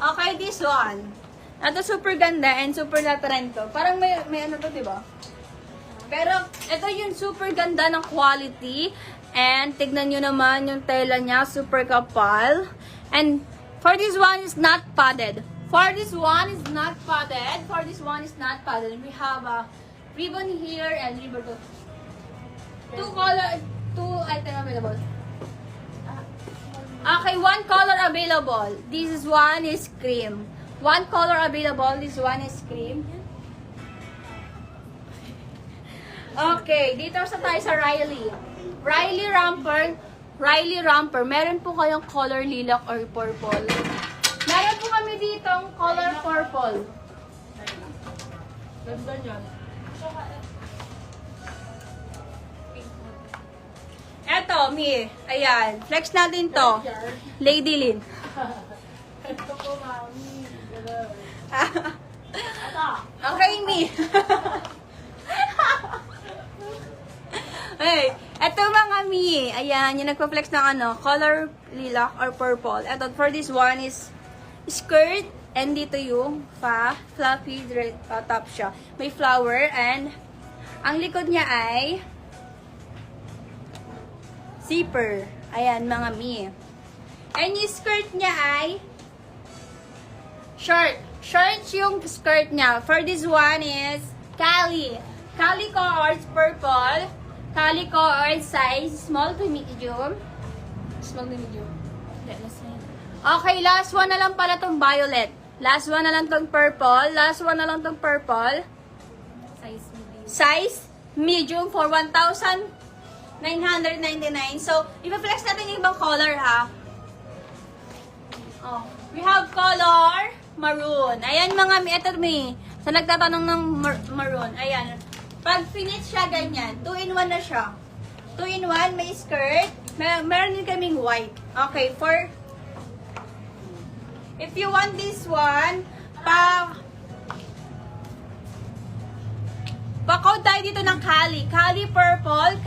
Okay, this one. Ito super ganda and super na-trend to. Parang may ano to, diba? Pero, ito yung super ganda ng quality. And, tignan nyo naman yung tela niya. Super kapal. And, for this one is not padded. For this one is not padded. For this one is not padded. We have a ribbon here and ribbon to. Two item available. Okay, one color available. This one is cream. One color available. This one is cream. Okay, dito sa tayo sa Riley. Riley Romper. Meron po kayong color lilac or purple. Meron po kami ditong color purple. Ganda niyan. Eto, Mi. Ayan. Flex natin to. Lady Lynn. Ito po, mami. Okay, Mi. Hey, eto mga Mi. Ayan, yung nagpa-flex ng ano, color lilac or purple. Eto, for this one is skirt. And dito yung fluffy top siya. May flower and ang likod niya ay zipper. Ayan, mga Mi. And yung skirt niya ay short. Short yung skirt niya. For this one is Cali. Calico or purple. Calico or size small to medium. Small to medium. Okay, last one na lang pala tong violet. Last one na lang tong purple. Last one na lang tong purple. Size medium for 1,999. So, ipa-flex natin yung ibang color, ha? Oh, we have color maroon. Ayan mga Mi, eto Mi. Sa nagtatanong ng maroon, ayan. Pag finish siya ganyan, 2-in-1 na siya. 2-in-1, may skirt. Meron din kaming white. Okay, if you want this one, pa-code tayo dito ng Cali. Cali purple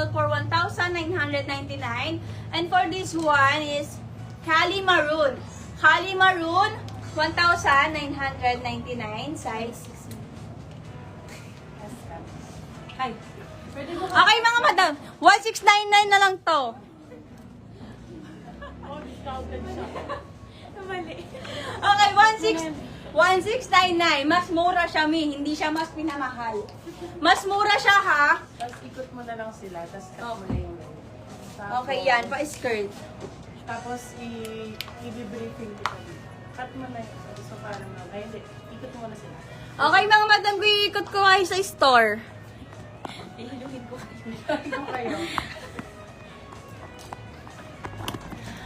for 1,999. And for this one is Cali maroon. Cali maroon, 1,999. Size. Hi. Okay mga madam, 1,699 na lang to. Discounted siya. Okay, 1,699. Mas mura siya, Mi. Hindi siya mas pinamahal. Mas mura siya, ha? Tapos ikot mo na lang sila, tapos cut mo na yung Okay, yan. Pa-skirt. Tapos i-briefing kita dito. Cut mo na yun. So parang ay hindi. Ikot mo na sila. Okay, mga madam, ikot ko kayo sa store. Ihilungin ko kayo.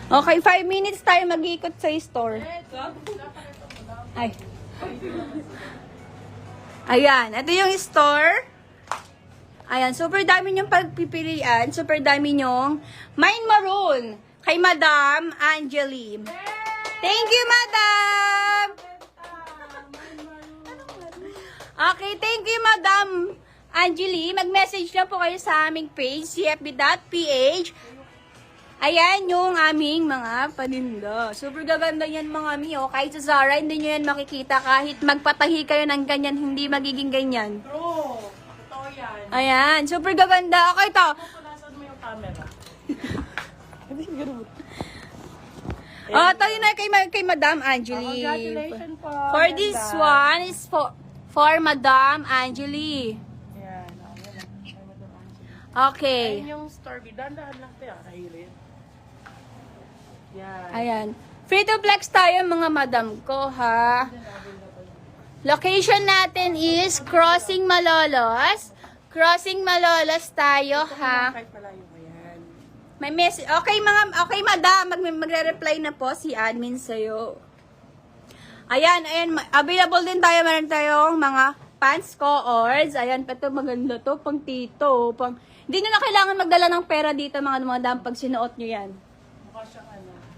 Okay, 5 minutes tayo mag-ikot sa store. Ay. Ayan, ito yung store. Ayan, super dami nyong pagpipilian. Super dami nyong Mine Maroon kay Madam Angeli. Thank you, Madam! Okay, thank you, Madam Angeli. Mag-message na po kayo sa aming page, cfb.ph. Ayan yung aming mga paninda. Super gaganda yan mga Mi. Oh. Kahit sa Zara, hindi nyo yan makikita. Kahit magpatahi kayo ng ganyan, hindi magiging ganyan. True. Totoo yan. Ayan, super gaganda. Okay to. Punasan mo yung camera. Oh, tayo na kay Madam Angeli. Congratulations po. For this one is for Madam Angeli. Ayan. Okay. Ayan yung store. Dahan-dahan lang tayo. Kahilin. Yan. Ayan. Free to flex tayo mga madam ko, ha? Location natin is Crossing Malolos. Crossing Malolos tayo, ha? Kahit malayo mo yan. May message. Okay, madam. Magre-reply na po si admin sa'yo. Ayan. Available din tayo. Meron tayong mga pants co-ords. Ayan, ito maganda to. Pang tito. Hindi nyo na kailangan magdala ng pera dito, mga madam, pag sinuot nyo yan. Mukha siyang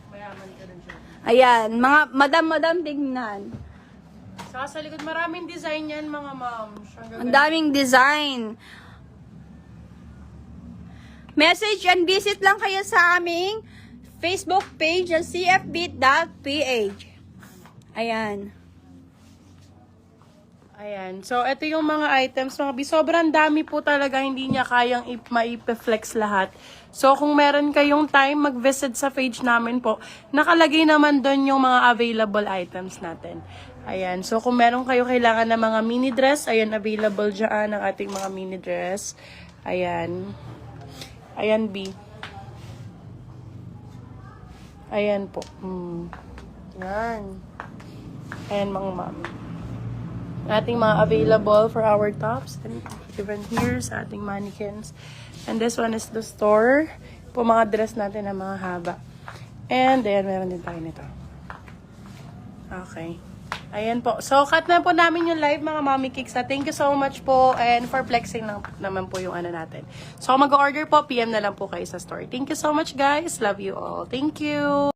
mayaman ka rin siya. Ayan, mga madam-madam tignan. Saka sa likod, maraming design yan, mga ma'am. Ang daming design. Message and visit lang kayo sa aming Facebook page ng cfbeat.ph. Ayan. Ayan. So, ito yung mga items, mga bi. Sobrang dami po talaga, hindi niya kayang maipeflex lahat. So, kung meron kayong time, mag-visit sa page namin po. Nakalagay naman doon yung mga available items natin. Ayan. So, kung meron kayo kailangan ng mga mini dress, ayan, available dyan ang ating mga mini dress. Ayan. Ayan, B. Ayan po. Yan. Ayan, mga ma'am. Ating mga available for our tops. And even here sa ating mannequins. And this one is the store. Po mga dress natin na mga haba. And ayan, meron din tayo nito. Okay. Ayan po. So, cut na po namin yung live, mga Mommy Kicks. Thank you so much po. And for flexing lang naman po yung ano natin. So, mag-order po, PM na lang po kayo sa store. Thank you so much, guys. Love you all. Thank you.